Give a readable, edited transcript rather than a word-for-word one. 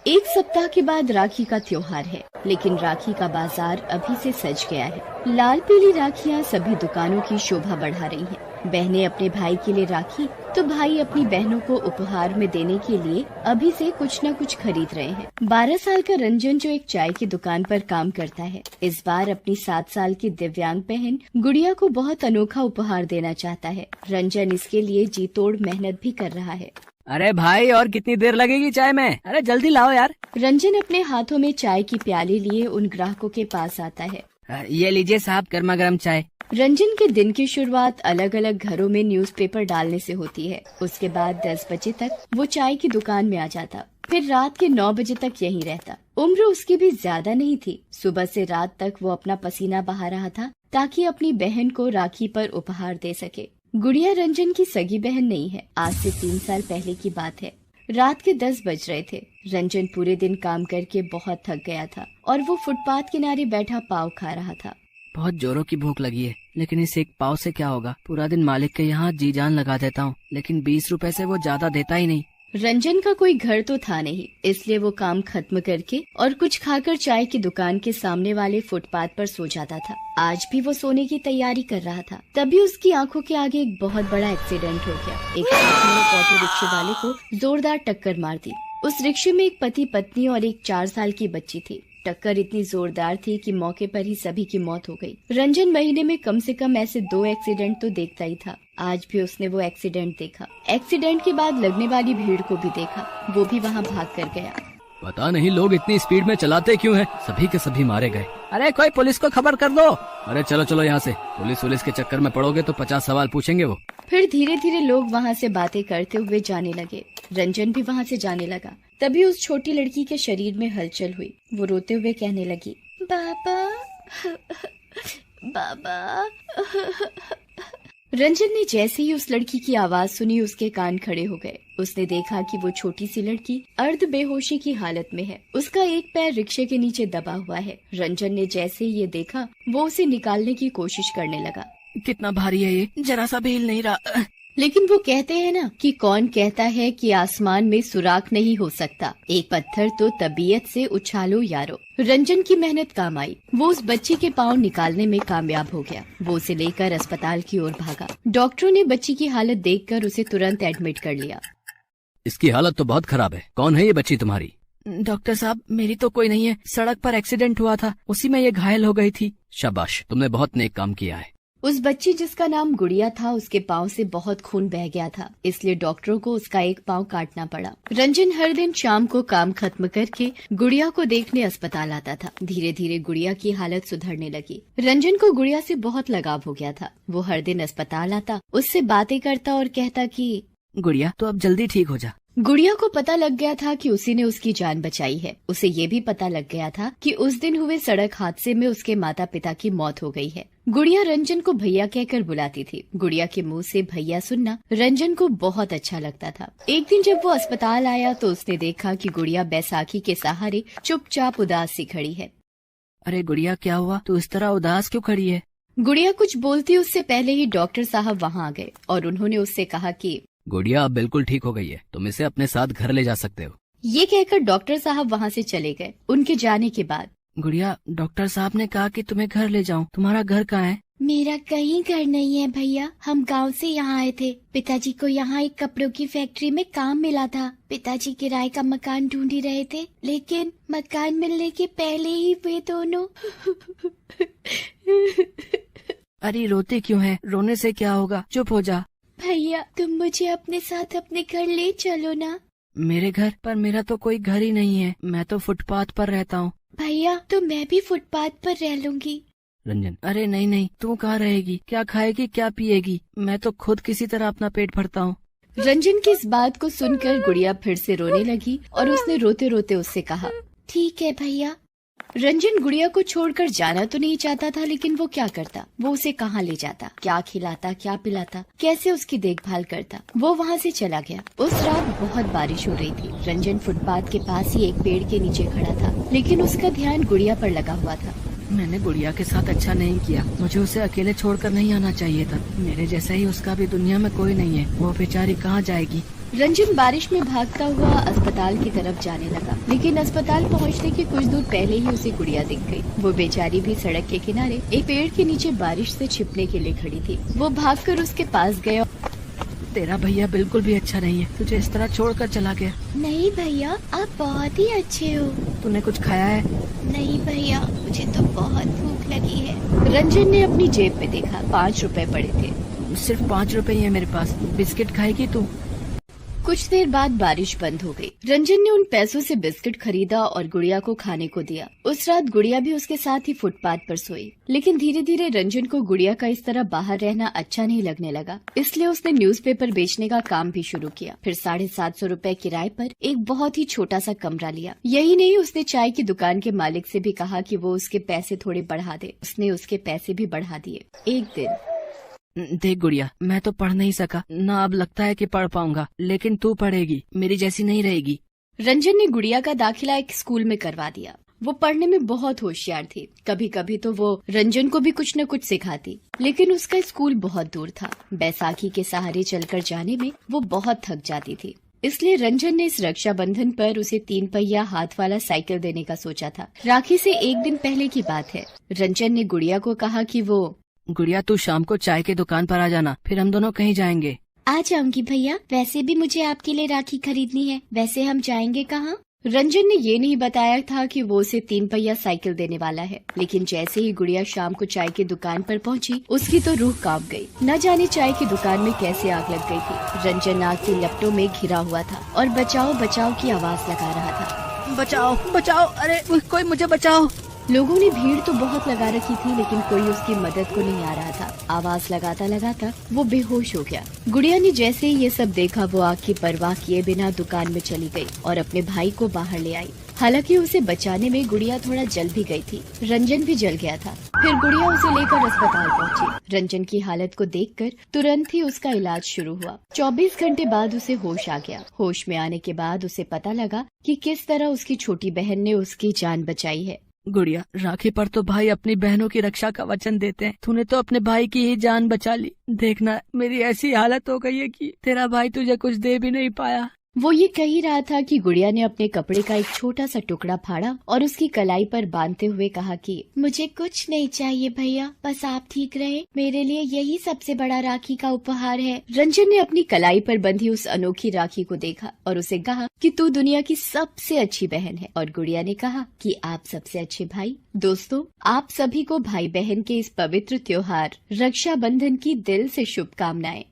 एक सप्ताह के बाद राखी का त्योहार है, लेकिन राखी का बाजार अभी से सज गया है। लाल पीली राखियाँ सभी दुकानों की शोभा बढ़ा रही हैं। बहनें अपने भाई के लिए राखी, तो भाई अपनी बहनों को उपहार में देने के लिए अभी से कुछ न कुछ खरीद रहे हैं। 12 साल का रंजन, जो एक चाय की दुकान पर काम करता है, इस बार अपनी 7 साल की दिव्यांग बहन गुड़िया को बहुत अनोखा उपहार देना चाहता है। रंजन इसके लिए जी तोड़ मेहनत भी कर रहा है। अरे भाई, और कितनी देर लगेगी चाय में? अरे जल्दी लाओ यार। रंजन अपने हाथों में चाय की प्याली लिए उन ग्राहकों के पास आता है। ये लीजिए साहब, गर्मा गर्म चाय। रंजन के दिन की शुरुआत अलग अलग घरों में न्यूज़पेपर डालने से होती है। उसके बाद 10 बजे तक वो चाय की दुकान में आ जाता, फिर रात के 9 बजे तक यहीं रहता। उम्र उसकी भी ज्यादा नहीं थी। सुबह से रात तक वो अपना पसीना बहा रहा था ताकि अपनी बहन को राखी पर उपहार दे सके। गुड़िया रंजन की सगी बहन नहीं है। आज से 3 साल पहले की बात है। रात के 10 बज रहे थे। रंजन पूरे दिन काम करके बहुत थक गया था और वो फुटपाथ किनारे बैठा पाव खा रहा था। बहुत जोरों की भूख लगी है, लेकिन इस एक पाव से क्या होगा? पूरा दिन मालिक के यहाँ जी जान लगा देता हूँ, लेकिन 20 रुपए से वो ज्यादा देता ही नहीं। रंजन का कोई घर तो था नहीं, इसलिए वो काम खत्म करके और कुछ खाकर चाय की दुकान के सामने वाले फुटपाथ पर सो जाता था। आज भी वो सोने की तैयारी कर रहा था, तभी उसकी आंखों के आगे एक बहुत बड़ा एक्सीडेंट हो गया। एक हाथी ने ऑटो रिक्शे वाले को जोरदार टक्कर मार दी। उस रिक्शे में एक पति पत्नी और एक 4 साल की बच्ची थी। टक्कर इतनी जोरदार थी कि मौके पर ही सभी की मौत हो गई। रंजन महीने में कम से कम ऐसे 2 एक्सीडेंट तो देखता ही था। आज भी उसने वो एक्सीडेंट देखा। एक्सीडेंट के बाद लगने वाली भीड़ को भी देखा। वो भी वहाँ भाग कर गया। पता नहीं लोग इतनी स्पीड में चलाते क्यों हैं? सभी के सभी मारे गए। अरे कोई पुलिस को खबर कर दो। अरे चलो चलो यहाँ से, पुलिस के चक्कर में पड़ोगे तो 50 सवाल पूछेंगे वो। फिर धीरे धीरे लोग वहाँ से बातें करते हुए जाने लगे। रंजन भी वहाँ से जाने लगा। तभी उस छोटी लड़की के शरीर में हलचल हुई। वो रोते हुए कहने लगी, बाबा बाबा। रंजन ने जैसे ही उस लड़की की आवाज सुनी, उसके कान खड़े हो गए। उसने देखा कि वो छोटी सी लड़की अर्ध बेहोशी की हालत में है। उसका एक पैर रिक्शे के नीचे दबा हुआ है। रंजन ने जैसे ही ये देखा, वो उसे निकालने की कोशिश करने लगा। कितना भारी है ये, जरा सा भी हिल नहीं रहा। लेकिन वो कहते हैं ना कि कौन कहता है कि आसमान में सुराख नहीं हो सकता, एक पत्थर तो तबीयत से उछालो यारो। रंजन की मेहनत काम आई। वो उस बच्ची के पाँव निकालने में कामयाब हो गया। वो उसे लेकर अस्पताल की ओर भागा। डॉक्टरों ने बच्ची की हालत देखकर उसे तुरंत एडमिट कर लिया। इसकी हालत तो बहुत खराब है। कौन है ये बच्ची तुम्हारी? डॉक्टर साहब, मेरी तो कोई नहीं है। सड़क पर एक्सीडेंट हुआ था, उसी में ये घायल हो गई थी। शाबाश, तुमने बहुत नेक काम किया है। उस बच्ची जिसका नाम गुड़िया था, उसके पाँव से बहुत खून बह गया था, इसलिए डॉक्टरों को उसका एक पाँव काटना पड़ा। रंजन हर दिन शाम को काम खत्म करके गुड़िया को देखने अस्पताल आता था। धीरे धीरे गुड़िया की हालत सुधरने लगी। रंजन को गुड़िया से बहुत लगाव हो गया था। वो हर दिन अस्पताल आता, उससे बातें करता और कहता कि गुड़िया तो अब जल्दी ठीक हो जा। गुड़िया को पता लग गया था कि उसी ने उसकी जान बचाई है। उसे ये भी पता लग गया था कि उस दिन हुए सड़क हादसे में उसके माता पिता की मौत हो गई है। गुड़िया रंजन को भैया कहकर बुलाती थी। गुड़िया के मुंह से भैया सुनना रंजन को बहुत अच्छा लगता था। एक दिन जब वो अस्पताल आया तो उसने देखा कि गुड़िया बैसाखी के सहारे चुपचाप उदास सी खड़ी है। अरे गुड़िया, क्या हुआ? तू इस तरह उदास क्यों खड़ी है? गुड़िया कुछ बोलती उससे पहले ही डॉक्टर साहब वहाँ आ गए और उन्होंने उससे कहा कि गुड़िया अब बिल्कुल ठीक हो गई है, तुम इसे अपने साथ घर ले जा सकते हो। ये कहकर डॉक्टर साहब वहाँ से चले गए। उनके जाने के बाद गुड़िया, डॉक्टर साहब ने कहा कि तुम्हें घर ले जाऊं। तुम्हारा घर कहाँ है? मेरा कहीं घर नहीं है भैया, हम गांव से यहाँ आए थे। पिताजी को यहाँ एक कपड़ों की फैक्ट्री में काम मिला था। पिताजी किराए का मकान ढूंढ ही रहे थे, लेकिन मकान मिलने के पहले ही वे दोनों अरे रोते क्यों है? रोने से क्या होगा, चुप हो जा। भैया, तुम मुझे अपने साथ अपने घर ले चलो ना। मेरे घर? पर मेरा तो कोई घर ही नहीं है, मैं तो फुटपाथ पर रहता हूँ। भैया, तो मैं भी फुटपाथ पर रह लूंगी। रंजन, अरे नहीं नहीं, तू कहाँ रहेगी? क्या खाएगी, क्या पिएगी? मैं तो खुद किसी तरह अपना पेट भरता हूँ। रंजन की इस बात को सुनकर गुड़िया फिर से रोने लगी और उसने रोते रोते उससे कहा, ठीक है भैया। रंजन गुड़िया को छोड़कर जाना तो नहीं चाहता था, लेकिन वो क्या करता? वो उसे कहाँ ले जाता, क्या खिलाता, क्या पिलाता, कैसे उसकी देखभाल करता? वो वहाँ से चला गया। उस रात बहुत बारिश हो रही थी। रंजन फुटपाथ के पास ही एक पेड़ के नीचे खड़ा था, लेकिन उसका ध्यान गुड़िया पर लगा हुआ था। मैंने गुड़िया के साथ अच्छा नहीं किया। मुझे उसे अकेले छोड़कर नहीं आना चाहिए था। मेरे जैसा ही उसका भी दुनिया में कोई नहीं है। वो बेचारी कहाँ जाएगी? रंजन बारिश में भागता हुआ अस्पताल की तरफ जाने लगा, लेकिन अस्पताल पहुंचने के कुछ दूर पहले ही उसे गुड़िया दिख गई। वो बेचारी भी सड़क के किनारे एक पेड़ के नीचे बारिश से छिपने के लिए खड़ी थी। वो भागकर उसके पास गया। तेरा भैया बिल्कुल भी अच्छा नहीं है, तुझे इस तरह छोड़कर चला गया। नहीं भैया, आप बहुत ही अच्छे हो। तूने कुछ खाया है? नहीं भैया, मुझे तो बहुत भूख लगी है। रंजन ने अपनी जेब में देखा, 5 रुपए पड़े थे। सिर्फ 5 रुपए ही है मेरे पास, बिस्किट खाएगी तू? कुछ देर बाद बारिश बंद हो गई। रंजन ने उन पैसों से बिस्किट खरीदा और गुड़िया को खाने को दिया। उस रात गुड़िया भी उसके साथ ही फुटपाथ पर सोई। लेकिन धीरे धीरे रंजन को गुड़िया का इस तरह बाहर रहना अच्छा नहीं लगने लगा, इसलिए उसने न्यूज़पेपर बेचने का काम भी शुरू किया। फिर 750 रुपए किराए पर एक बहुत ही छोटा सा कमरा लिया। यही नहीं, उसने चाय की दुकान के मालिक से भी कहा कि वो उसके पैसे थोड़े बढ़ा दे। उसने उसके पैसे भी बढ़ा दिए। एक दिन, देख गुड़िया, मैं तो पढ़ नहीं सका ना, अब लगता है कि पढ़ पाऊंगा, लेकिन तू पढ़ेगी, मेरी जैसी नहीं रहेगी। रंजन ने गुड़िया का दाखिला एक स्कूल में करवा दिया। वो पढ़ने में बहुत होशियार थी। कभी कभी तो वो रंजन को भी कुछ न कुछ सिखाती, लेकिन उसका स्कूल बहुत दूर था। बैसाखी के सहारे चलकर जाने में वो बहुत थक जाती थी। इसलिए रंजन ने इस रक्षाबंधन पर उसे 3 पहिया हाथ वाला साइकिल देने का सोचा था। राखी से एक दिन पहले की बात है। रंजन ने गुड़िया को कहा कि वो, गुड़िया तू शाम को चाय की दुकान पर आ जाना, फिर हम दोनों कहीं जाएंगे। आ जाऊंगी भैया, वैसे भी मुझे आपके लिए राखी खरीदनी है। वैसे हम जाएंगे कहाँ? रंजन ने ये नहीं बताया था कि वो उसे 3 पहिया साइकिल देने वाला है। लेकिन जैसे ही गुड़िया शाम को चाय की दुकान पर पहुंची, उसकी तो रूह कांप गई। न जाने चाय की दुकान में कैसे आग लग गई थी। रंजन आग की लपटों में घिरा हुआ था और बचाओ बचाओ की आवाज लगा रहा था। बचाओ बचाओ, अरे कोई मुझे बचाओ। लोगों ने भीड़ तो बहुत लगा रखी थी, लेकिन कोई उसकी मदद को नहीं आ रहा था। आवाज लगाता लगाता वो बेहोश हो गया। गुड़िया ने जैसे ही ये सब देखा, वो आग की परवाह किए बिना दुकान में चली गई और अपने भाई को बाहर ले आई। हालांकि उसे बचाने में गुड़िया थोड़ा जल भी गई थी। रंजन भी जल गया था। फिर गुड़िया उसे लेकर अस्पताल पहुंची। रंजन की हालत को देखकर तुरंत ही उसका इलाज शुरू हुआ। 24 घंटे बाद उसे होश आ गया। होश में आने के बाद उसे पता लगा कि किस तरह उसकी छोटी बहन ने उसकी जान बचाई है। गुड़िया, राखी पर तो भाई अपनी बहनों की रक्षा का वचन देते हैं। तूने तो अपने भाई की ही जान बचा ली। देखना, मेरी ऐसी हालत हो गई है कि तेरा भाई तुझे कुछ दे भी नहीं पाया। वो ये कह ही रहा था कि गुड़िया ने अपने कपड़े का एक छोटा सा टुकड़ा फाड़ा और उसकी कलाई पर बांधते हुए कहा कि मुझे कुछ नहीं चाहिए भैया, बस आप ठीक रहे, मेरे लिए यही सबसे बड़ा राखी का उपहार है। रंजन ने अपनी कलाई पर बंधी उस अनोखी राखी को देखा और उसे कहा कि तू दुनिया की सबसे अच्छी बहन है। और गुड़िया ने कहा कि आप सबसे अच्छे भाई। दोस्तों, आप सभी को भाई बहन के इस पवित्र त्योहार रक्षाबंधन की दिल से शुभकामनाएं।